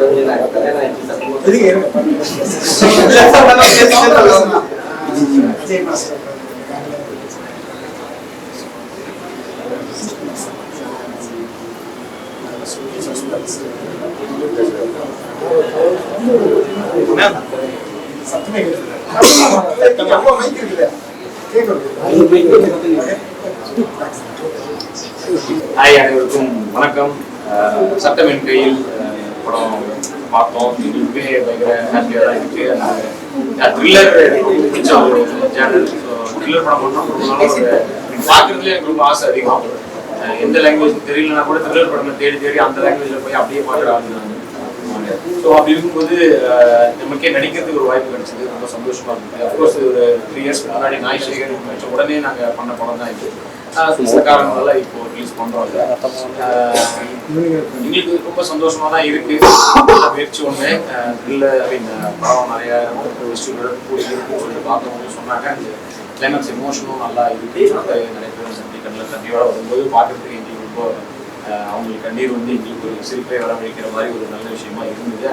Hi, அனைவருக்கும் வணக்கம். சட்டம் என் கையில் படம் பார்த்தோம். எங்களுக்குமே பயங்கர ஹாப்பியாக தான் இருக்கு. அந்த த்ரில்லர் பிடிச்ச ஒரு சேனல். த்ரில்லர் படம் பண்ணோம். பார்க்கறதுல எனக்கு ரொம்ப ஆசை அதிகம். எந்த லாங்குவேஜ் தெரியலன்னா கூட த்ரில்லர் படங்களை தேடி அந்த லாங்குவேஜில் போய் அப்படியே பார்க்குற ஆள். ஸோ அப்படி இருக்கும்போது நமக்கே நடிக்கிறதுக்கு ஒரு வாய்ப்பு கிடைச்சது. ரொம்ப சந்தோஷமா இருந்தது. அஃப்கோர்ஸ் ஒரு 3 இயர்ஸ் முன்னாடி நாய்சேகர் வச்ச உடனே நாங்கள் பண்ண படம் தான் இது. சில காரணங்களால இப்போ ரிலீஸ் பண்றோம். எங்களுக்கு ரொம்ப சந்தோஷமா தான் இருக்கு. முயற்சி ஒன்று இல்லை படம் நிறைய கூடி இருக்குன்னு சொல்லிட்டு பார்த்தவங்க சொன்னாங்க. கிளைமேக்ஸ் எமோஷனும் நல்லா இருக்கு. நிறைய பேர் சந்தி கண்ணில் தண்ணியோட வரும்போது பார்க்கறதுக்கு எங்களுக்கு ரொம்ப அவங்களுக்கு கண்ணீர் வந்து எங்களுக்கு ஒரு சிரிப்பை வரவழைக்கிற மாதிரி ஒரு நல்ல விஷயமா இருந்தது.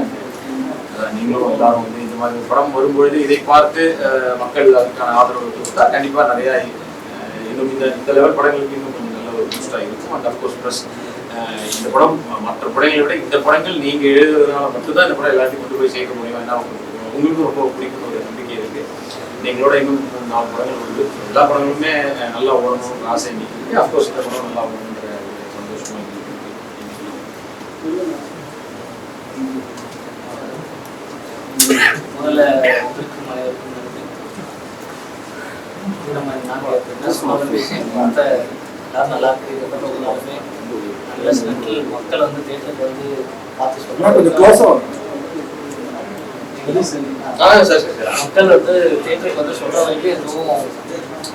நீங்களும் எல்லாரும் வந்து இந்த மாதிரி படம் வரும்பொழுது இதை பார்த்து மக்கள் அதுக்கான ஆதரவு கொடுத்தா கண்டிப்பா நிறைய இன்னும் இந்த லெவல் படங்களுக்கு இன்னும் கொஞ்சம் நல்ல ஒரு பூஸ்டாக இருக்கும். அண்ட் அஃப்கோர்ஸ் ப்ளஸ் இந்த படம் மற்ற படங்களை விட இந்த படங்கள் நீங்க எழுதுறதுனால மட்டும்தான் இந்த படம் எல்லாத்தையும் கொண்டு போய் சேர்க்க முடியும். ஏன்னா உங்களுக்கும் ரொம்ப பிடிக்கும் ஒரு நம்பிக்கை இருக்கு. எங்களோட இன்னும் 4 படங்கள் வந்து எல்லா படங்களுமே நல்லா ஓடணும்னு ஆசை இன்னைக்கு இருக்கு. அஃப்கோர்ஸ் இந்த படம் நல்லா ஓடணுன்ற சந்தோஷமா இருக்கு. முதல்ல நம்ம நாங்கள் என்ன சொன்னாலும் நல்லா இருக்கு. மக்கள் வந்து தேட்டருக்கு வந்து பார்த்து சொல்லுவாங்க. மக்கள் வந்து தேட்டருக்கு வந்து சொல்ற வரைக்கும் எதுவும்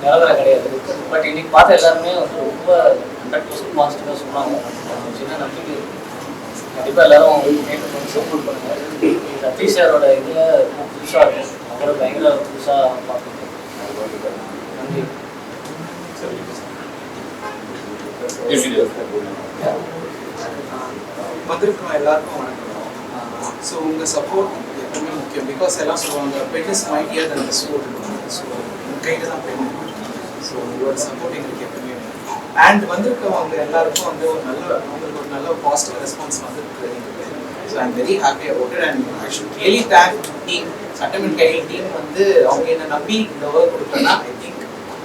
நிலவரம் கிடையாது. பட் இன்னைக்கு பார்த்த எல்லாருமே வந்து ரொம்ப 100% பாசிட்டிவாக சொன்னாங்க. சின்ன நம்பிக்கை இருக்கு. கண்டிப்பாக எல்லாரும் தேட்டருக்கு வந்து சப்போர்ட் பண்ணுங்க. சதீஷ் சாரோட இதில் ரொம்ப புதுசாக இருக்கும். அவரோட பயங்கர புதுசாக பார்க்கணும். நன்றி. வந்திருக்கோம் எல்லாருக்கும் வணக்கம். ஸோ உங்கள் சப்போர்ட் எப்பவுமே முக்கியம். பிகாஸ் எல்லாம் சொல்லுவாங்க pen is mightier than the sword. So உங்கள் கையில் தான் பெண். ஸோ உங்களோட சப்போர்ட் எங்களுக்கு எப்பவுமே வேணும். அண்ட் வந்திருக்கவங்க எல்லாருக்கும் வந்து அவங்களுக்கு ஒரு நல்ல பாசிட்டிவ் ரெஸ்பான்ஸ் வந்துருக்கு. So I am very happy about it. And I should really thank team, சட்டம் என் கையில் டீம். வந்து அவங்க என்ன நம்பி இந்த ஒர்க் கொடுத்தோன்னா ஐ திங்க்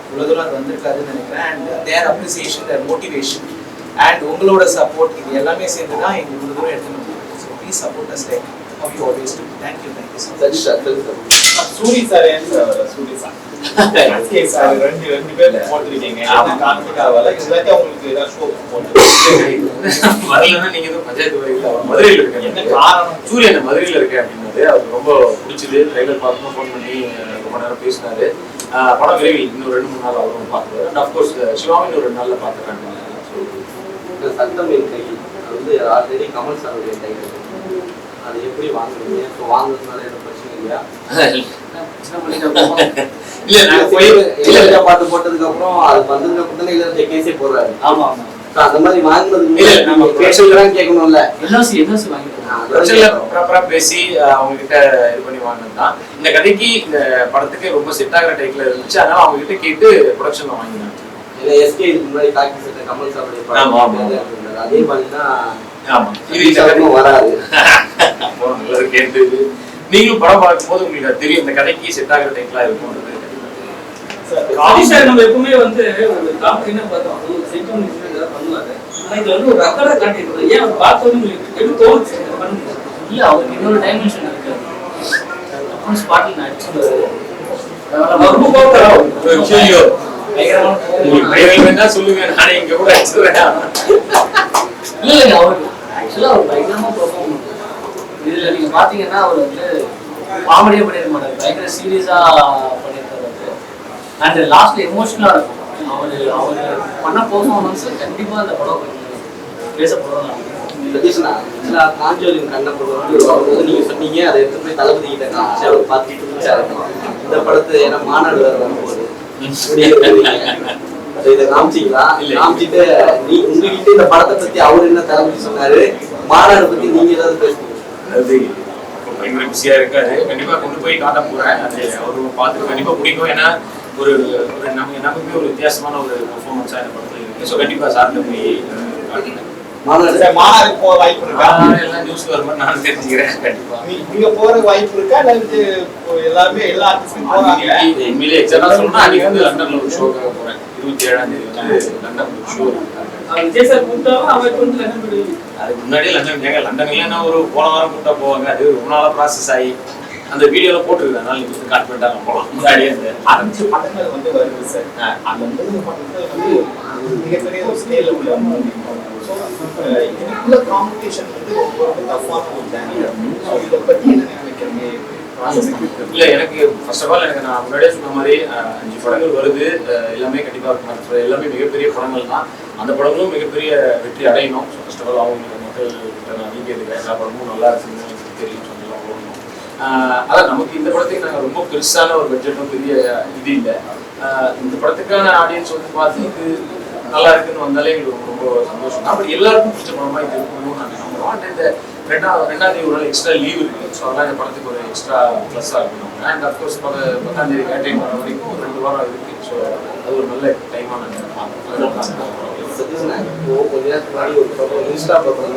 இவ்வளோ தூரம் அது வந்திருக்காதுன்னு நினைக்கிறேன். And their appreciation, their motivation and உங்களோட சப்போர்ட் இது எல்லாமே சேர்ந்து தான் எங்களுக்கு இவ்வளோ தூரம் எடுத்துன்னு போகும். So please support us like how you always do. Thank you so much. Suri sir Suri sir ரெண்டு பேர் போட்டுருக்கீங்க. காரணத்துக்காக இல்லாட்டி அவங்களுக்கு ஏதாவது ஷோ போட்டு வரலன்னா நீங்க எதுவும் பஞ்சாயத்து வரீங்களா? மதுரையில் இருக்கேன். என்ன காரணம்? சூரியன் மதுரையில் இருக்கேன் அப்படின்னது அவருக்கு ரொம்ப பிடிச்சது. ட்ரைலர் பார்த்து ஃபோன் பண்ணி ரொம்ப நேரம் பேசினாரு. படம் விரைவில் இன்னும் 2-3 நாள் அவரும் பார்த்துருவாரு. அண்ட் அஃப்கோர்ஸ் சிவாமி இன்னும் 2 நாளில் பார்த்துருக்காங்க. சட்டம் என் கையில் அது வந்து ஆல்ரெடி கமல் சாருடைய கையில். அது எப்படி வாங்குறீங்க? இப்போ வாங்குறதுனால என்ன பிரச்சனை இல்லையா? இல்ல நான் போய் இல்ல பாட்டு போட்டதுக்கு அப்புறம் அது வந்ததுக்கு அப்புறம் தானே இல்ல கேஸே போடுறாரு. ஆமா ஆமா. அந்த மாதிரி வாங்குனதுக்கு இல்ல நம்ம பேசலாம் கேட்கணும்ல. என்ஓசி வாங்கிட்டோம். ப்ராப்பரா பேசி அவங்க கிட்ட இது பண்ணி வாங்கினதுதான். இந்த கதைக்கு இந்த படத்துக்கு ரொம்ப செட் ஆகிற டைப்ல இருந்துச்சு. அதனால அவங்க கிட்ட கேட்டு ப்ரொடக்ஷன்ல வாங்கினாங்க. இல்ல எஸ்கே இதுக்கு முன்னாடி காக்கி சட்டை கமல் சாருடைய படம் அதே மாதிரினா வராது. நல்லது கேட்டு நீங்களும் படம் பார்க்கும்போது உங்களுக்கு தெரியும் இந்த கதைக்கு செட் ஆகிற டைப்லாம் இருக்கும்ன்றது. நம்ம எப்பவுமே வந்து ஒரு காமெடினா பார்த்தோம் ஒரு சென்டிமெண்ட் ஏதாவது பண்ணுவாரு. ஆனா இது வந்து ஒரு ரெக்கார்டா காட்டியிருக்காரு. ஏன் பார்த்தோன்னு எப்படி தோணுச்சு பண்ணுங்க? இல்ல அவருக்கு இன்னொரு டைமென்ஷன் இருக்கு. அப்புறம் ஸ்பாட்டில் நான் அடிச்சுடுவாரு. ரொம்ப கோவம் ஐயோ பயங்கரமா சொல்லுங்க. நானே இங்க கூட அடிச்சுடுறேன். இல்லைங்க அவருக்கு ஆக்சுவலா அவர் பயங்கரமா பெர்ஃபார்ம் பண்ணுவார். இதுல நீங்க பாத்தீங்கன்னா அவர் வந்து காமெடியா பண்ணிருக்க மாட்டாரு. பயங்கர சீரியஸா பண்ணிருக்காரு. அண்ட் லாஸ்ட்ல எமோஷனலா இருக்கும். அவர் பண்ண பெர்ஃபார்மன்ஸ் கண்டிப்பா அந்த படம் பேசப்படுறோம். சதீஷ்னா காஞ்சோரின் கண்ணை போடுறது நீங்க சொன்னீங்க. அதை எடுத்து போய் தளபதி கிட்ட காமிச்சு அவர் பார்த்துட்டு இருந்துச்சாரு. இந்த படத்தை ஏன்னா மாநாடு வேற வரும்போது இதை காமிச்சிங்களா? காமிச்சிட்டு உங்ககிட்ட இந்த படத்தை பத்தி அவர் என்ன தளபதி சொன்னாரு, மாநாடு பத்தி நீங்க ஏதாவது பேசுறீங்க? அதாவது பயங்கர பிஸியா இருக்காரு. கண்டிப்பா கொண்டு போய் காட்ட போறேன். அது அவரு பார்த்துட்டு கண்டிப்பா பிடிக்கும். ஏன்னா ஒரு நமக்குமே ஒரு வித்தியாசமான ஒரு பெர்ஃபார்மன்ஸா இந்த படத்துல இருக்கு. ஸோ கண்டிப்பா சார்ட்ட போய் காட்டுறேன். மாநாடுக்கு போற வாய்ப்பு இருக்கா? எல்லாம் நியூஸ் வர மாதிரி நான் தெரிஞ்சுக்கிறேன். கண்டிப்பா நீங்க போற வாய்ப்பு இருக்கா? இல்லை எல்லாருமே எல்லா ஆர்டிஸ்டும் போறாங்க. உண்மையிலே எக்ஸாக்டா சொல்லணும்னா அன்னைக்கு வந்து லண்டன்ல ஒரு ஷோக்காக போறேன். 27ஆம் தேதி வந்து லண்டன் ஒரு ஷோ. விஜய் சார் கூப்பிட்டாலும் அவருக்கு வந்து லண்டன் போயிடுது. அதுக்கு முன்னாடியே லண்டன் கேங்க. லண்டன்ல என்ன ஒரு போன வாரம் கூப்பிட்டா போவாங்க. அது ரொம்ப நாளா ப்ராசஸ் ஆகி அந்த வீடியோல போட்டுருக்கு. அதனால நீங்க வந்து கான்ஃபிடண்டா நம்ம போகலாம். முன்னாடியே அந்த 5 படங்கள் வந்து வருது சார். அந்த 3 படங்கள் வந்து ஒரு மிகப்பெரிய ஒரு ஸ்கேல்ல உள்ள இதுக்குள்ள காம்படிஷன் வந்து ரொம்ப டஃப்பான ஒரு ஜேர்னி. ஸோ இதை பத்தி என்ன நினைக்கிறீங்க? இல்ல எனக்கு ஃபர்ஸ்ட் ஆஃப் ஆல் எனக்கு நான் முன்னாடியே சொன்ன மாதிரி 5 படங்கள் வருது. எல்லாமே கண்டிப்பா இருக்கும். எல்லாமே மிகப்பெரிய படங்கள் தான். அந்த படங்களும் மிகப்பெரிய வெற்றி அடையணும். ஸோ ஃபர்ஸ்ட் ஆஃப் ஆல் அவங்க மக்கள் கிட்ட நான் நீங்க இருக்கேன். எல்லா படமும் நல்லா இருக்குன்னு எனக்கு தெரியும். சொல்லலாம் போகணும். அதான் நமக்கு இந்த படத்துக்கு நாங்கள் ரொம்ப பெருசான ஒரு பட்ஜெட்டும் பெரிய இது இல்லை. இந்த படத்துக்கான ஆடியன்ஸ் வந்து பார்த்து இது நல்லா இருக்குன்னு வந்தாலே எங்களுக்கு ரொம்ப சந்தோஷம் தான். பட் எல்லாருக்கும் பிடிச்ச படமா இது இருக்கணும்னு நாங்கள் நம்புறோம். இந்த ரெண்டாம் தேதி ஒரு எக்ஸ்ட்ரா லீவ் இருக்கு. ஸோ அதெல்லாம் இந்த படத்துக்கு ஒரு எக்ஸ்ட்ா ப்ளஸ்ஸாக இருக்கணும். அண்ட் அஃப்கோர்ஸ் 10ஆம் தேதி வேட்டைன் வர வரைக்கும் ஒரு 2 வாரம் இருக்கு. ஸோ அது ஒரு நல்ல டைமாக நாங்கள் கொஞ்ச நேரத்துக்கு முன்னாடி ஒரு படம் இன்ஸ்டா பக்கம்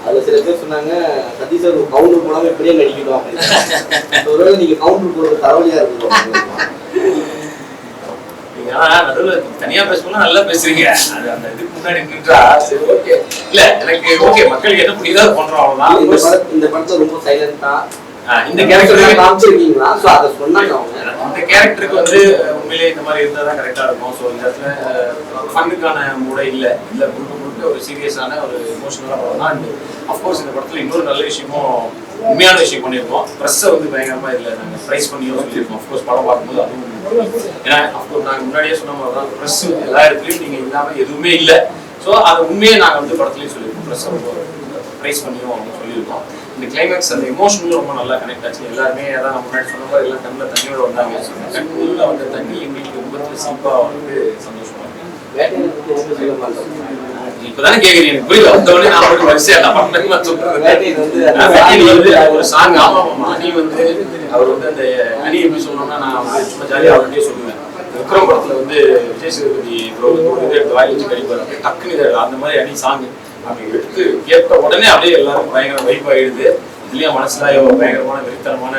அதுல சில பேர் சொன்னாங்க சதீஷ் சார் கவுண்டர் போடாம இப்படியே நடிக்கணும் அப்படின்னு. ஒருவேளை நீங்க கவுண்டர் போடுறது தலைவலியா இருக்கும். நடுவில் தனியா பேசணும்னா நல்லா பேசுறீங்க. அது அந்த இதுக்கு முன்னாடி நின்றா சரி ஓகே. இல்ல எனக்கு ஓகே மக்களுக்கு என்ன புரியுதோ அதை பண்றோம் அவ்வளவுதான். இந்த படத்தை ரொம்ப சைலண்டா இந்த கேரக்டர் காமிச்சிருக்கீங்களா? ஸோ அதை சொன்னாங்க அவங்க. இந்த கேரக்டருக்கு வந்து உண்மையிலே இந்த மாதிரி இருந்தால் தான் கரெக்டாக இருக்கும். ஸோ இந்த இடத்துல ஃபன்னுக்கான மூட இல்லை முழுக்க ஒரு சீரியஸான ஒரு எமோஷனலாக படம் தான். அண்ட் அஃப்கோர்ஸ் இந்த படத்தில் இன்னொரு நல்ல விஷயமும் உண்மையான விஷயம் பண்ணியிருக்கோம். ப்ரெஸ்ஸை வந்து பயங்கரமாக இல்லை நாங்கள் ப்ரைஸ் பண்ணியும் சொல்லியிருக்கோம். அஃப்கோர்ஸ் படம் பார்க்கும்போது அதுவும் ஏன்னா அஃப்கோர்ஸ் நாங்கள் முன்னாடியே சொன்ன மாதிரி தான் ப்ரெஸ் எல்லா இடத்துலையும் நீங்கள் இல்லாமல் எதுவுமே இல்லை. ஸோ அதை உண்மையை நாங்கள் வந்து படத்துலையும் சொல்லியிருக்கோம். ப்ரெஸ்ஸை ரொம்ப ப்ரைஸ் பண்ணியும் அவங்க சொல்லியிருக்கோம். இந்த கிளைமேக்ஸ் அந்த எமோஷனலும் ரொம்ப நல்லா கனெக்ட் ஆச்சு. எல்லாருமே அதான் நம்ம முன்னாடி சொன்ன மாதிரி எல்லாம் கண்ணில் தண்ணியோட வந்தாங்க. கண்ணில் வந்த தண்ணி எங்களுக்கு ரொம்ப சிம்பிளாக வந்து சந்தோஷமா இருக்கு. இப்பதானே கேக்குறீங்க எனக்கு புரியல. வந்தவொடனே நான் ஒரு வரிசையா நான் சொல்றேன் ஒரு சாங். ஆமா அணி வந்து அவர் வந்து அந்த அணி எப்படி சொல்லணும்னா நான் வந்து சும்மா ஜாலியாக அவர்கிட்டயே சொல்லுவேன். விக்ரம் படத்துல வந்து விஜய் சேதுபதி ப்ரோ வந்து இதை எடுத்து வாயில் வச்சு கழிப்பாரு டக்குன்னு அந்த மாதிரி அணி சாங் அப்படி எடுத்து கேட்ட உடனே அப்படியே எல்லாரும் பயங்கர வைப் ஆயிடுது. இதுலயும் மனசுல பயங்கரமான வெறித்தனமான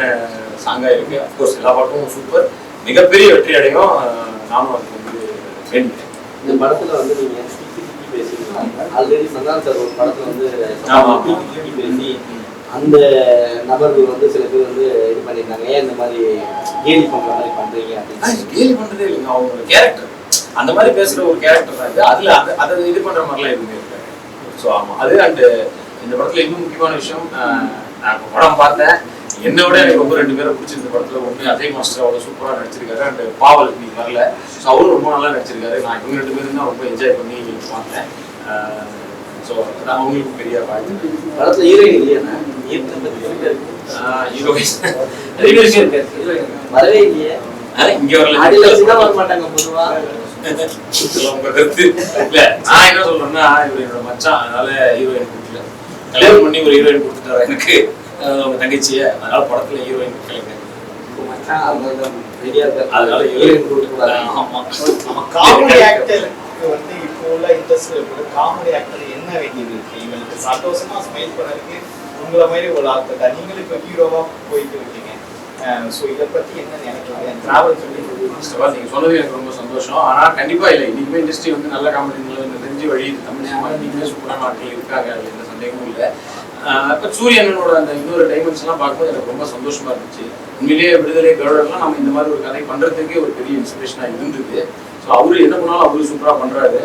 சாங்கா இருக்கு. அப்கோர்ஸ் எல்லா பாட்டும் சூப்பர் மிகப்பெரிய வெற்றி அடையும். நானும் அதுக்கு வந்து வேண்டிக்கிறேன். இந்த படத்துல வந்து நீங்க பேசிக்கலாம். ஆல்ரெடி சந்தானம் சார் ஒரு படத்துல வந்து பேசி அந்த நபர்கள் வந்து சில பேர் வந்து இது பண்ணியிருந்தாங்க. ஏன் இந்த மாதிரி கேலி பண்ற மாதிரி பண்றீங்க அப்படின்னு. கேலி பண்றதே இல்லைங்க. அவங்க கேரக்டர் அந்த மாதிரி பேசுற ஒரு கேரக்டர் தான் இது. அதுல அதை இது பண்ற மாதிரிலாம் எதுவுமே இருக்காது. ஸோ ஆமாம் அது அண்ட் இந்த படத்தில் இன்னும் முக்கியமான விஷயம் நான் இப்போ படம் பார்த்தேன். என்னை விட எனக்கு ரொம்ப 2 பேரை பிடிச்சிருந்த படத்தில் ஒன்று அஜய் மாஸ்டர் அவ்வளோ சூப்பராக நடிச்சிருக்காரு. அண்ட் பாவல் இன்னைக்கு வரல. ஸோ அவரும் ரொம்ப நல்லா நடிச்சிருக்காரு. நான் இவங்க 2 பேரும் தான் ரொம்ப என்ஜாய் பண்ணி பார்த்தேன். ஸோ அதான் அவங்களுக்கும் பெரிய வாழ்த்து. படத்தில் ஹீரோயின் இல்லையா? வரவே இல்லையே. இங்க வரல வர மாட்டாங்க பொதுவா. உங்க கருத்து இல்ல நான் என்ன சொல்றேன்னா இவர் என்னோட மச்சான். அதனால ஹீரோயின் கொடுக்கல. கல்யாணம் பண்ணி ஒரு ஹீரோயின் கொடுத்துட்டாரு எனக்கு அவங்க தங்கச்சிய. அதனால படத்துல ஹீரோயின் கொடுக்கல. அதனால ஹீரோயின் கொடுத்துருக்காரு. ஆமா காமெடி ஆக்டருக்கு வந்து இப்போ உள்ள இண்டஸ்ட்ரியில கூட காமெடி ஆக்டர் என்ன வேண்டியது இருக்கு? இவங்களுக்கு சந்தோஷமா ஸ்மைல் பண்ணறதுக்கு உங்களை மாதிரி ஒரு ஆக்டர் நீங்களும் இப்போ ஹீரோவா போயிட்டு இருக்கீங்க. ஸோ இதை பத்தி என்ன நினைக்கிறீங்க? டிராவல் சொல்லி நீங்க சொன்னது எனக்கு ரொம்ப சந்தோஷம். ஆனா கண்டிப்பா இல்லை இன்னைக்குமே இண்டஸ்ட்ரி வந்து நல்ல காமெடி தெரிஞ்சு வழி தமிழ் சினிமா இன்னைக்குமே சூப்பரான ஆட்கள் இருக்காங்க. அது எந்த சந்தேகமும் இல்லை. இப்போ சூரியனோட அந்த இன்னொரு டைமென்ஷன்லாம் பார்க்கும்போது எனக்கு ரொம்ப சந்தோஷமா இருந்துச்சு. உண்மையிலேயே விடுதலை கவர்னர்லாம் நம்ம இந்த மாதிரி ஒரு கதை பண்றதுக்கே ஒரு பெரிய இன்ஸ்பிரேஷனாக இருந்தது. ஸோ அவரு என்ன பண்ணாலும் அவரு சூப்பராக பண்றாரு.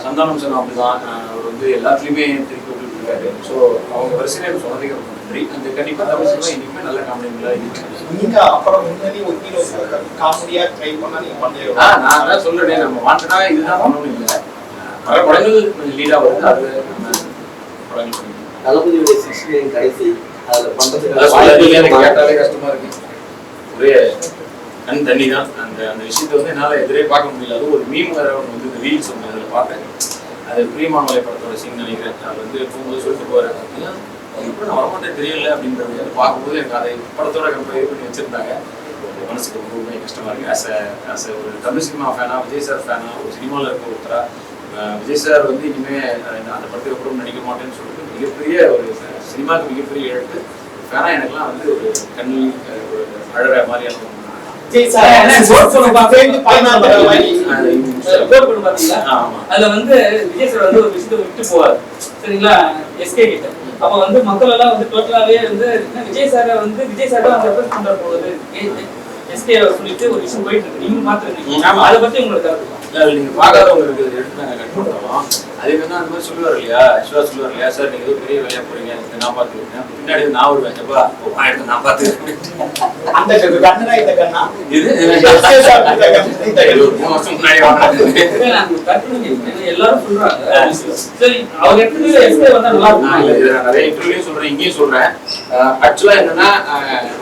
சந்தானம் சார் அப்படிதான். அவர் வந்து எல்லாத்துலேயுமே திருப்பி விட்டுட்டு இருக்காரு. ஸோ அவங்க வரிசையில சொன்னதுக்கு ரொம்ப நன்றி. அந்த கண்டிப்பாக தமிழ் சினிமா இன்னைக்குமே நல்ல காமெடிங்களா இருக்கு. நீங்க அப்புறம் முன்னாடி ஒரு ஹீரோ காமெடியா ட்ரை பண்ணா நீங்க பண்ணுவீங்க. நான் அதான் சொல்றேன். நம்ம வாண்டடா இதுதான் பண்ணணும் இல்லை. பல படங்கள் கொஞ்சம் லீடா வருது. அது படங்கள் தளபதியுடைய 69 கடைசி அதுல பண்றதுக்கு கேட்டாலே கஷ்டமா இருக்கு. ஒரே கண் தண்ணி தான். அந்த விஷயத்த வந்து என்னால எதிரே பார்க்க முடியல. அது ஒரு மீம் வேற ஒன்று வந்து இந்த ரீல்ஸ் ஒன்று அதில் பார்த்தேன். அது பிரியமானவளை படத்தோட சீன் நினைக்கிறேன். அது வந்து போகும்போது சொல்லிட்டு போறேன் எப்படி நான் வரமாட்டேன் தெரியல அப்படின்றது அதை பார்க்கும்போது எனக்கு அதை படத்தோட கம்பேர் பண்ணி வச்சிருந்தாங்க. மனசுக்கு ரொம்பவுமே கஷ்டமா இருக்கு. ஆஸ் ஒரு தமிழ் சினிமா ஃபேனா, விஜய் சார் ஃபேனா, ஒரு சினிமாவில் இருக்க ஒருத்தரா விஜய் சார் வந்து இனிமே அந்த படத்துக்கு அப்புறம் நடிக்க மாட்டேன்னு சொல்லிட்டு மிகப்பெரிய ஒரு சினிமாவுக்கு மிகப்பெரிய இழப்பு. ஃபேனா எனக்குலாம் வந்து ஒரு கண்ணில் ஒரு அழற மாதிரியான அதுல வந்து விஜய் சார் வந்து ஒரு விஷயத்தை விட்டு போவார் சரிங்களா எஸ்கே கிட்ட. அப்ப வந்து மக்கள் எல்லாம் வந்து டோட்டலாவே வந்து விஜய் சாரை வந்து விஜய் சார் தான் ரெப்ரசென்ட் பண்ற போகுது எஸ்கே சொல்லிட்டு ஒரு விஷயம் போயிட்டு இருக்கு. நீங்க பாத்துருக்கீங்க, அதை பத்தி உங்களுக்கு கருத்து? நீங்க பார்க்காதவங்களுக்கு எடுத்து நாங்கள் கட் பண்ணுறோம். அதே மாதிரி தான் அந்த மாதிரி சொல்லுவார் இல்லையா, ஆக்சுவலாக சொல்லுவார் இல்லையா, சார் நீங்கள் ஏதோ பெரிய வேலையாக போறீங்க, நான் பார்த்துருக்கேன், பின்னாடி நான் ஒரு வேலைப்பா எடுத்து நான் பார்த்துருக்கேன். அந்த கண்ணா இந்த கண்ணா இது 3 வருஷம் முன்னாடி எல்லாரும் சொல்றாங்க. சரி, அவங்க எடுத்து எஸ்கே வந்தா நல்லா இருக்கும். நிறைய இன்டர்வியூலையும் சொல்றேன், இங்கேயும் சொல்றேன். ஆக்சுவலா என்னன்னா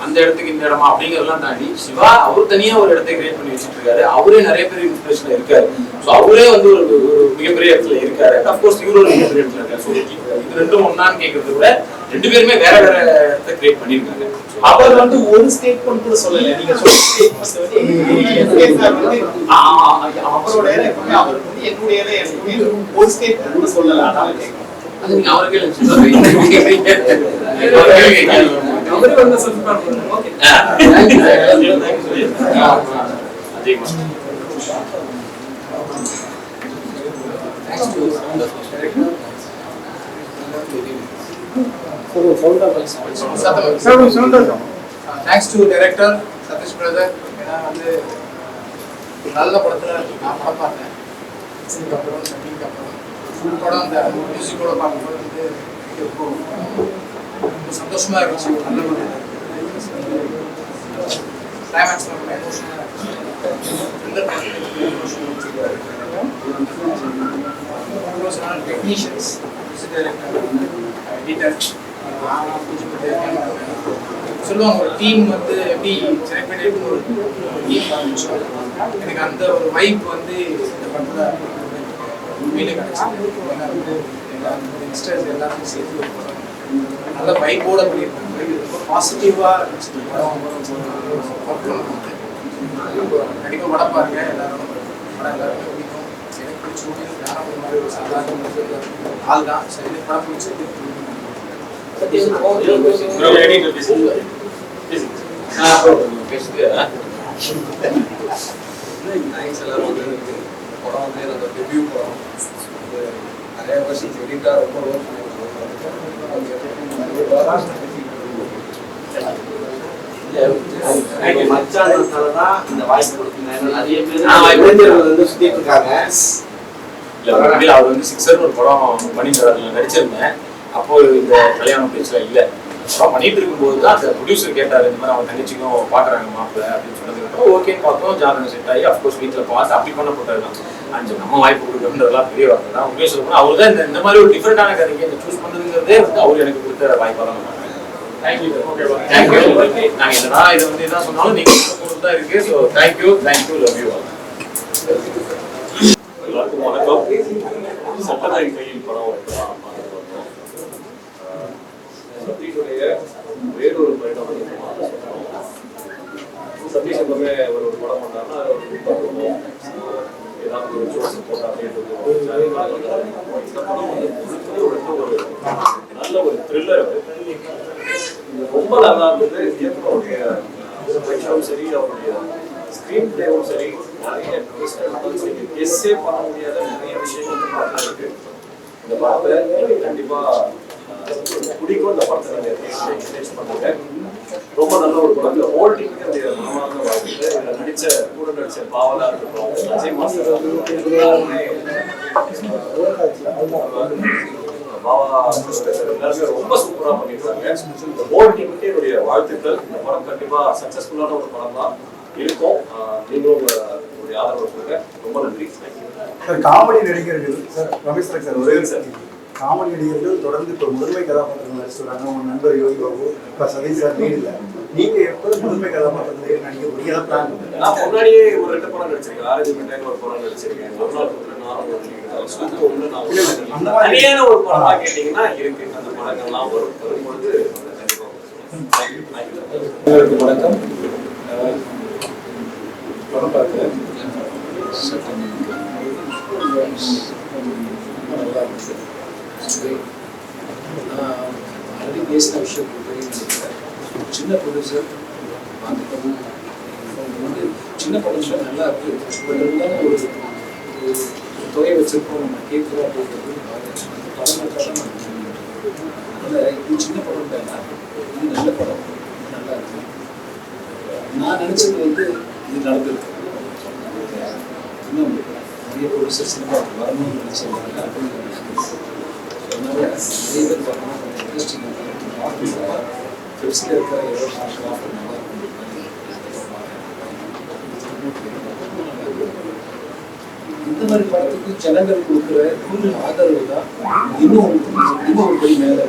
அந்த இடத்துக்கு இந்த இடமா அப்படிங்கிறதெல்லாம் தாண்டி சிவா அவர் தனியா ஒரு இடத்தை கிரியேட் பண்ணி வச்சுட்டு இருக்காரு. அவரே நிறைய பேர் இன்ஸ்பிரேஷன் இருக்காரு. ஸோ அவரே வந்து ஒரு மிகப்பெரிய இடத்துல இருக்காரு. அப்கோர்ஸ் இவரு ஒரு மிகப்பெரிய இடத்துல இருக்காரு. ஸோ இது ரெண்டும் ஒன்னான்னு கேட்கறத விட 2 பேருமே வேற வேற இடத்தை கிரியேட் பண்ணிருக்காங்க. அவர் வந்து ஒரு ஸ்டேட்மெண்ட் கூட சொல்லல. நீங்க சொல்ற ஸ்டேட்மெண்ட் வந்து அவரோட எப்பவுமே அவர் வந்து என்னுடைய ஒரு ஸ்டேட்மெண்ட் கூட சொல்லல. அதான் கேட்கணும். அது நீங்க அவருக்கு அவரே வந்து சொல்லிருப்பாங்க. Okay, thanks to director Sathish brother. ஏன்னா வந்து நல்ல படத்துல நான் படம் பார்த்தேன். அதுக்கப்புறம் சட்டிக்கு அப்புறம் ஃபுல் படம் அந்த மியூசிக்கோட பார்க்கும்போது வந்து ரொம்ப சந்தோஷமா இருந்துச்சு. நல்ல படம். கிளைமேக்ஸ் ரொம்ப எமோஷனலாக டெக்னீஷியன்ஸ், மியூசிக் டைரக்டர், எடிட்டர் சொல்லுவாங்க. ஒரு டீம் வந்து எப்படி செலக்ட் பண்ணிட்டு ஒரு டீம் ஆரம்பிச்சோம். எனக்கு அந்த ஒரு வைப் வந்து இந்த படத்தில் உண்மையிலே கிடைச்சது. ஏன்னா வந்து யங்ஸ்டர்ஸ் எல்லாருமே சேர்த்து நல்ல வைப்போட பண்ணியிருக்காங்க. ரொம்ப பாசிட்டிவாக இருந்துச்சு படம். ஒர்க் பண்ணும்போது கண்டிப்பாக படம் பாருங்க. எல்லாரும் படம் எல்லாருமே பிடிக்கும். எனக்கு பிடிச்ச யாரும் ஒரு மாதிரி ஒரு சாதாரண ஆள் தான். சரி, எனக்கு படம் பிடிச்சது. எல்லாரும் வந்து படம் வந்து அந்த டெபியூ படம் நிறைய வருஷம் எடிட்டா ரொம்ப ஒர்க் மச்சானதான் இந்த வாய்ப்பு கொடுத்தீங்க. நிறைய பேர் வந்து சுத்திட்டு இருக்காங்க. அவர் வந்து சிக்ஸர் ஒரு படம் பண்ணிட்டு அதுல நடிச்சிருந்தேன். அப்போ இந்த கல்யாணம் பேச்சுல இல்லை. படம் பண்ணிட்டு இருக்கும்போது தான் அந்த ப்ரொடியூசர் கேட்டார், இந்த மாதிரி அவங்க தங்கச்சிக்கும் பார்க்குறாங்க மாப்பிள்ள அப்படின்னு சொன்னதுக்கப்புறம் ஓகேன்னு பார்த்தோம். ஜாதகம் செட் ஆகி அஃப்கோர்ஸ் வீட்டில் பார்த்து அப்படி பண்ண போட்டாருதான். அஞ்சு நம்ம வாய்ப்பு கொடுக்கணுன்றதெல்லாம் பெரிய வார்த்தை தான். உண்மையை சொல்லணும், அவர் தான் இந்த மாதிரி ஒரு டிஃப்ரெண்டான கதைக்கு இந்த சூஸ் பண்ணுறதுங்கிறதே வந்து அவர் எனக்கு கொடுத்த வாய்ப்பாக தான் நான் தேங்க்யூ. நாங்கள் என்னடா இதை வந்து என்ன சொன்னாலும் நீங்கள் தான் இருக்கு. So thank you, love you. எல்லாருக்கும் வணக்கம். சட்டத்தை கையில் படம் சதீஷுடைய வேறொரு பயணம் சதீஷ் எப்பவுமே ஒரு படம் பண்ணாருன்னா ஏதாவது ஒரு ஜோஸ் போட்டா அப்படின்றது இந்த படம் வந்து ஒரு நல்ல ஒரு த்ரில்லர். ரொம்ப நல்லா இருந்தது. இயக்குனருடைய வைஷாவும் சரி, அவருடைய ஸ்க்ரீன் பிளேவும் சரி, நிறைய கெஸ்ஸே பண்ண முடியாத நிறைய விஷயங்கள் இருக்கு. இந்த படத்தை கண்டிப்பா பிடிக்கும். இந்த படத்தை நீங்க எக்ஸ்பீரியன்ஸ் பண்ணுங்க. ரொம்ப நல்ல ஒரு படம். இந்த ஹோல் டீமுக்கு அந்த மனமார்ந்த வாழ்க்கை. இதுல கூட நடிச்ச பாவலா இருக்கட்டும், அஜய் மாஸ்டர் எல்லாருமே பாவா எல்லாருமே ரொம்ப சூப்பரா பண்ணிருக்காங்க. இந்த ஹோல் டீமுக்கு என்னுடைய வாழ்த்துக்கள். இந்த படம் கண்டிப்பா சக்சஸ்ஃபுல்லான ஒரு படம் தான் இருக்கும். நீங்களும் உங்களுடைய ஆதரவு கொடுங்க. ரொம்ப நன்றி. சார், காமெடி நடிகர்கள் சார் ரமேஷ் சார் ஒரே சார் காமெடி நடிகர்கள் தொடர்ந்து இப்போ முதன்மை கதாபாத்திரங்கள் நடிச்சுறாங்க. உங்க நண்பர் யோகி பாபு, இப்போ சதீஷ் சார் லீடு இல்லை. நீங்க எப்போ முதன்மை கதாபாத்திரத்தில் நடிக்க போறீங்க? பிளான் நான் முன்னாடியே ஒரு 2 படம் நடிச்சிருக்கேன். ஆரஞ்சு மிட்டாய் ஒரு படம் நடிச்சிருக்கேன். தனியான ஒரு படமா கேட்டீங்கன்னா இருக்கு. அந்த படங்கள்லாம் வரும்பொழுது உங்களுக்கு வணக்கம். படம் பார்க்குறேன். நல்லா இருந்துச்சு. ஆல்ரெடி பேசின விஷயம் நினைக்கிறேன். சின்ன ப்ரொடியூசர் பார்த்துட்டோம்னா வந்து சின்ன ப்ரொடியூசர் நல்லா இருக்கு. பட் இருந்தாலும் ஒரு தொகை வச்சிருக்கோம், நம்ம கேட்குறோம் அப்படிங்கிறது படம் அதனால் இது சின்ன படம் வேண்டாம், இது நல்ல படம், நல்லா இருக்கு. நான் நினச்சது வந்து இது நடந்திருக்கு. இன்னும் நிறைய ப்ரொடியூசர் சினிமாவுக்கு வரணும்னு நினச்சிருந்தாங்க. அப்படின்னு அதனால நிறைய பேர் பார்த்தோம்னா கொஞ்சம் இன்ட்ரெஸ்டிங்காக ஃபிலிப்ஸில் இருக்கிற எவ்வளோ ஆஃபர் நல்லா இருக்கும். இந்த மாதிரி படத்துக்கு ஜனங்கள் கொடுக்குற ஆதரவு தான் இன்னும் ஒரு படி மேலே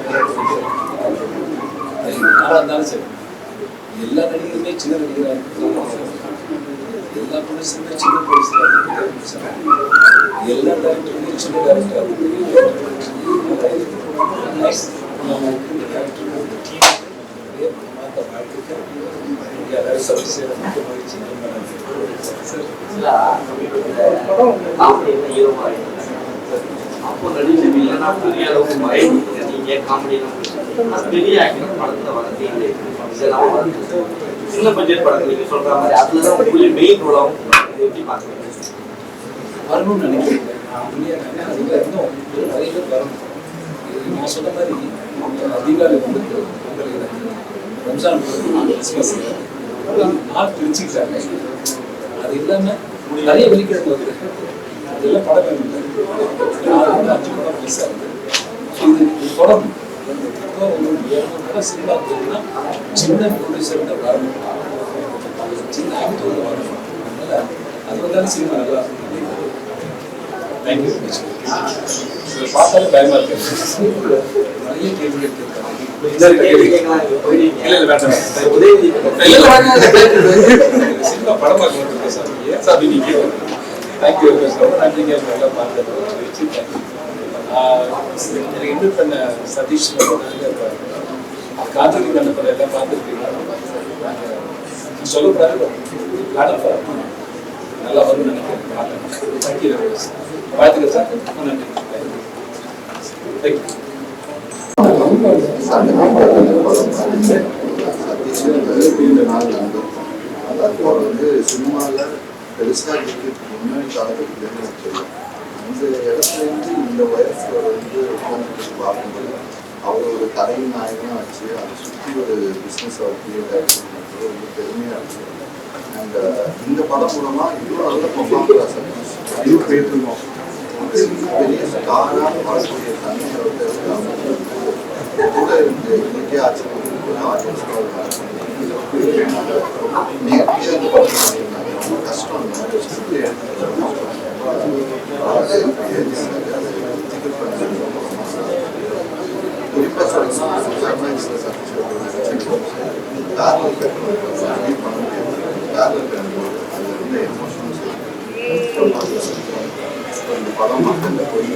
யாராக இருந்தாலும் சரி. எல்லா நடிகருமே சின்ன நடிகராக இருக்காங்க, எல்லா ப்ரொடியூசருமே சின்ன ப்ரொடியூசராக இருக்காங்க, எல்லா டேரக்டருமே சின்ன டேரக்டராக அப்போ நடிச்சு இல்லைன்னா பெரிய அளவுக்கு பயன்படுத்த நீங்க காமெடியெல்லாம் பெரிய ஆக்டர் படத்துல வரதே இல்லை. இதெல்லாம் சின்ன பட்ஜெட் படங்கள் நீங்க சொல்ற மாதிரி அதுலதான் உங்களுக்கு மெயின் ரோலாகவும் எப்படி பாக்குறீங்க? வரணும்னு நினைக்கிறேன். அதுல இருந்தும் நிறைய பேர் வரணும். நான் சொன்ன மாதிரி அதிகாரி வந்து ரம்ஜான் கிறிஸ்மஸ் நாள் பிரிச்சுக்கிட்டாங்க. அது இல்லாமல் நிறைய வெளிக்கிழமை வருது. அதெல்லாம் படம் வேணும். 4-5 படம் மிஸ் ஆகுது. இது தொடரும். இப்போ ஒரு 200 படம் சினிமா போகுதுன்னா சின்ன ப்ரொடியூசர் தான் வரணும், சின்ன ஆக்டர் வரணும். அதனால் அது வந்தாலும் சினிமா நல்லா இருக்கும். தேங்க்யூ. இதை பார்த்தாலே பயமா இருக்கு. நிறைய கேள்வி கேட்கிறாங்க. சினிமா படம் பார்க்க வந்துருக்கேன் சார். ஏன் சார் நீங்க தேங்க்யூ ரொம்ப நன்றிங்க. நல்லா பார்த்தேன். எனக்கு இன்வைட் பண்ண சதீஷ் நாங்கள் காதலி கண்ணப்பட எல்லாம் பார்த்துருக்கீங்க. நாங்கள் சொல்லக்கூடாது நல்லா வரும்னு நினைக்கிறேன். தேங்க்யூ வாழ்த்துக்கள் சார். ரொம்ப நன்றி. தேங்க்யூ. சினிமாவில் பெருசாக முன்னாடி காலத்துக்கு அந்த இடத்துலேருந்து இந்த வயசுல பார்க்கும்போது அவர் ஒரு கதை நாயகனாக வச்சு அதை சுற்றி ஒரு பிஸ்னஸ் அவர் கிரியேட் ஆகிட்டு ரொம்ப பெருமையாக இருக்குது. அண்ட் இந்த படம் மூலமாக இவ்வளோ நல்ல பர்ஃபார்மராக சார் பேருக்கோம் பெரிய ஸ்டாராக வரக்கூடிய தனியாக கூட இன்னைக்கே ஆச்சரியம் ஆர்டிஸ்டாக நேர்த்தியாக இந்த படம் பண்ணியிருந்தாங்க. ரொம்ப கஷ்டம் குறிப்பாக சொல்லணும் கிளைமேக்ஸில் பேரல் பண்ண முடியாது. பேரல் பண்ணும்போது அது வந்து எமோஷனல்ஸ் இந்த படம் மக்கள் போய்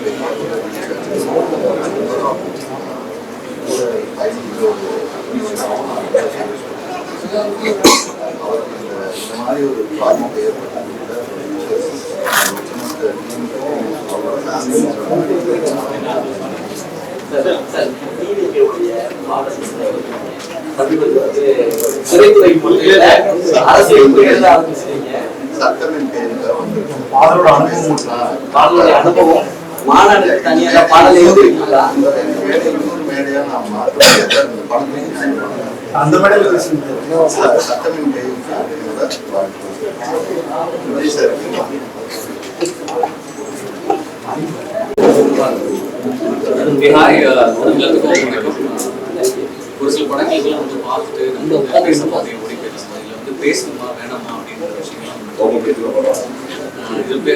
அவருக்கு இந்த மாதிரி ஒரு ப்ராஜெக்ட் ஏற்பட்டது அவரோட ஃபேமிலி சிறைத்துறை சட்டமின் பேரில் வந்து பாடலுடைய அனுபவம் மாநாடு தனியாக பாடல் எழுதிருக்கீங்களா? மேடையா நான் மாற்றுவேன் அந்த மேடையில் சட்டமின் கையில் ஒரு சில படங்கள்லாம் வந்து பார்த்துட்டு நம்ம ஓடி பேசணும், இதில் வந்து பேசணுமா வேணாமா அப்படின்ற விஷயங்கள்லாம்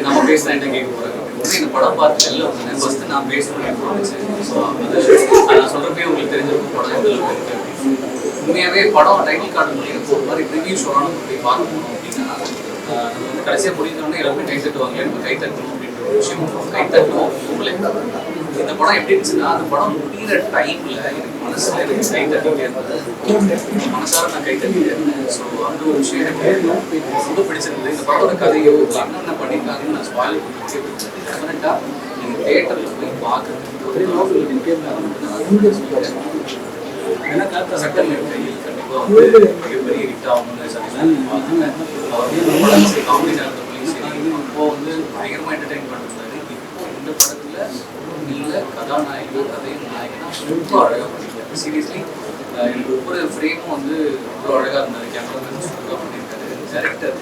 நம்ம பேசினா என்ன கேட்க போறாங்க அதுக்கப்புறம் இந்த படம் பார்த்து வெளில வந்தேன். ஃபர்ஸ்ட் நான் பேசணும்னு எனக்கு தோணுச்சு. ஸோ அது நான் சொல்கிறப்பே உங்களுக்கு தெரிஞ்சிருக்கும் படம் எந்த அளவுக்கு இருக்குது அப்படின்னு. உண்மையாகவே படம் டைட்டில் கார்டு முடியும் ஒரு மாதிரி ரிவ்யூ சொல்லணும் போய் பார்க்கணும் அப்படின்னா நம்ம வந்து கடைசியாக முடிஞ்சோடனே எல்லாருமே கை தட்டுவாங்க, நம்ம கை தட்டணும் அப்படின்ற ஒரு விஷயம். கை தட்டுவோம் உங்களை. இந்த படம் எப்படி இருந்துச்சுன்னா அந்த படம் முடிகிற டைமில் எனக்கு மனசில் எனக்கு கை தட்டிகிட்டே இருந்தது. மனசார நான் கை தட்டிகிட்டே இருந்தேன். ஸோ அந்த ஒரு விஷயம் எனக்கு ரொம்ப பிடிச்சிருந்தது. இந்த படத்தோட கதையோ என்னென்ன பண்ணியிருக்காங்கன்னு நான் ஸ்பாயில் பண்ணிட்டே இருந்தேன். டெஃபினட்டாக நீங்கள் தேட்டரில் போய் பார்க்குறதுக்கு சட்டம் கையில் கண்டிப்பாக வந்து மிகப்பெரிய ஹிட் ஆகும்னு காமெடி நேரத்தில் சரி அப்போ வந்து பயங்கரமாக என்டர்டைன் பண்ணிருந்தாரு. இப்போ இந்த படத்தில் நீல கதாநாயகி கதையும் நாயகனா ரொம்ப அழகாக பண்ணியிருக்காரு. சீரியஸ்லி எனக்கு ஒவ்வொரு ஃப்ரேமும் வந்து அவ்வளோ அழகாக இருந்தார். கேமராமேன் சூப்பராக பண்ணியிருக்காரு. டேரக்டர்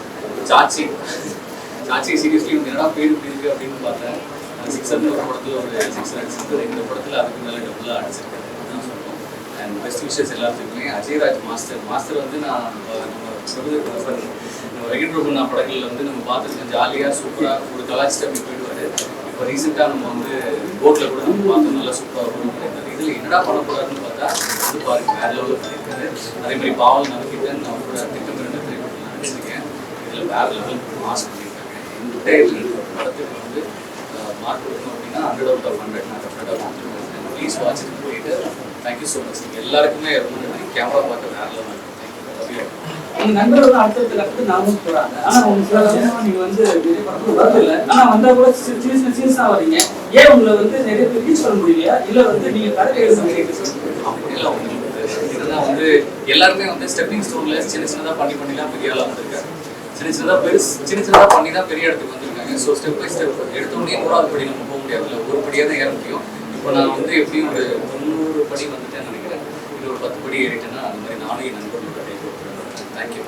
சாட்சி சீரியஸ்லி வந்து என்னடா பேர் இப்படி இருக்கு அப்படின்னு பார்த்தேன். 600 ஒரு படத்தில் ஒரு 6 அடிச்சிருக்காரு. இந்த படத்தில் அதுக்கு மேலே டபுளாக அடிச்சிருக்காரு தான் சொல்லணும். அண்ட் பெஸ்ட் விஷஸ் எல்லாத்துக்குமே அஜய்ராஜ் மாஸ்டர் வந்து நான் நம்ம வெங்கட் பிரபுண்ணா படங்களில் வந்து நம்ம பார்த்துருக்கோம். ஜாலியாக சூப்பராக ஒரு கலாச்சிட்டு அப்படி போயிடுவார். இப்போ ரீசெண்டாக நம்ம வந்து போட்டில் கூட நம்ம பார்த்தோம். நல்லா சூப்பராக பண்ணியிருக்காரு. இதில் என்னடா பண்ணக்கூடாதுன்னு பார்த்தா வந்து பாருங்க வேறு லெவலில் பண்ணியிருக்காரு. அதே மாதிரி பாவல் நம்பிக்கிட்டு நான் கூட திட்டமிரண்டு திரைப்படத்தில் நடிச்சிருக்கேன். இதில் வேறு லெவலுக்கு மாஸ் பண்ணியிருக்காங்க. என்டையர்லி படத்துக்கு வந்து மார்க் கொடுக்கணும் அப்படின்னா 100 out of 100 நான் டெஃபினட்டாக கொடுத்துருக்கேன். ப்ளீஸ் வாட்ச் இட் போயிட்டு தேங்க்யூ ஸோ மச். நீங்கள் எல்லாருக்குமே ரொம்ப நன்றி. கேமரா பார்க்க வேறு லெவல். தேங்க்யூ. உங்க நண்பர் வந்து அடுத்தடுத்த கட்டத்துக்கு நாமும் போறாங்க. ஆனா உங்க சில சமயமா நீங்க வந்து பெரிய படத்துல வரதில்லை. ஆனா வந்தா கூட சின்ன சீரியஸா வரீங்க. ஏன் உங்களை வந்து நிறைய பேர் ரீச் பண்ண முடியலையா? இல்ல வந்து நீங்க கதை எழுத அப்படிலாம் ஒன்றும் இதுனா வந்து எல்லாருமே வந்து ஸ்டெப்பிங் ஸ்டோன்ல சின்னதாக பண்ணிலாம் பெரிய ஆளாக வந்திருக்காங்க. சின்னதாக பண்ணி தான் பெரிய இடத்துக்கு வந்திருக்காங்க. ஸோ ஸ்டெப் பை ஸ்டெப் எடுத்தோடனே 100வது படி நம்ம போக முடியாது. ஒரு படியாக தான் ஏற முடியும். இப்போ நான் வந்து எப்படியும் ஒரு 90 படி வந்துட்டேன்னு நினைக்கிறேன். இது ஒரு 10 படி ஏறிட்டேன்னா அந்த மாதிரி நானும் என் நண்பர்களோட தேங்க்யூ.